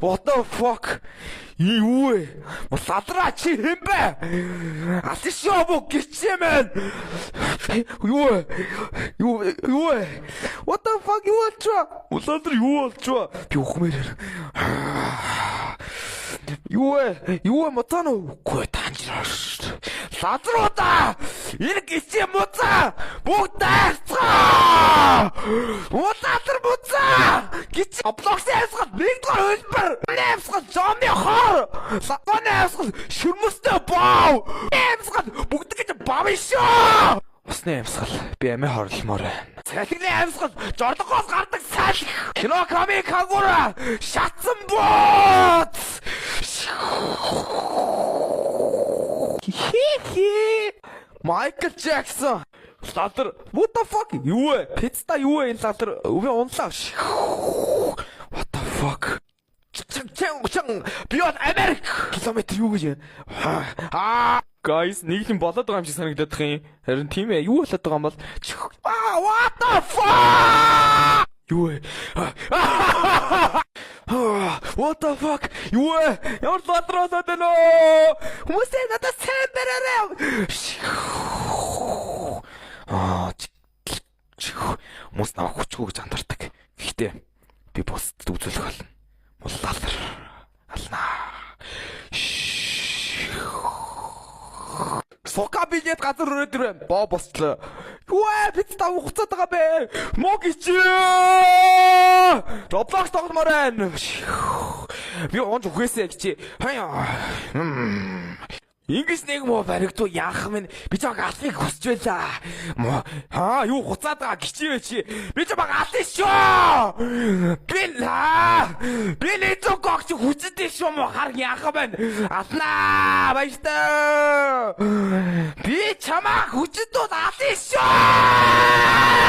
What the fuck? Юу вэ? Мусадраа чи хэм бэ? Асишоо гिचэмэн. Юу вэ? Юу вэ? What the fuck юу болчихоо? Мусадр юу болчихоо? Би ухмээр. Юу вэ мотоно? Үгүй танжраш. Садруудаа! Энэ гिचэм муцаа! Бүгд дайцгаа! Мусадр муцаа! Гिच облоксээс нэгдүгээр хөлбөр. Нэмсгэл зомби хор. Сатанаас шүрмөстэй боо. Нэмсгэл бүгд гэж бавшаа. Усны амьсгал би амиа хорлолмоор байна. Цалигны амьсгал жордогоос гардаг салхи. Кино комик хагуура шатсан бот. Майкл Джексон. Латер. What the fuck? Юу вэ? Пицта юу вэ энэ латер? Өвөө унлаа. What the fuck? Биод Америк километр юу гэж байна? Guys, нэг юм болоод байгаа юм шиг санагдаад байгаа юм. Харин тийм ээ, юу болоод байгаа юм бол? What the fuck? Юу вэ? What the fuck? Юу вэ? Ямар латраад байна оо? Хүмүүсээ надад сайн бараарай. Хүмүүс намайг хүчгүй гэж андардаг. Гэхдээ би бусдад үзүүлэх болно. Муллалар алнаа. Сока билет газар өрөөдөр байна. Боо бослоо. Юу ээ бид тав хуцаад байгаа бэ? Мог ичээ. Roblox тогломоор байна. Би онж үхээсэй гэж. Ингээс нэг муу баригдуу яах минь би чаг алхыг хүсч байлаа. Юу хуцаад байгаа гिचээ чи. Би чаг алхах шүү. Би нэг гогч хүчтэй шүү мо хар яах байна. Алнаа баяртай. Би чамаа хүчтэй алхах шүү.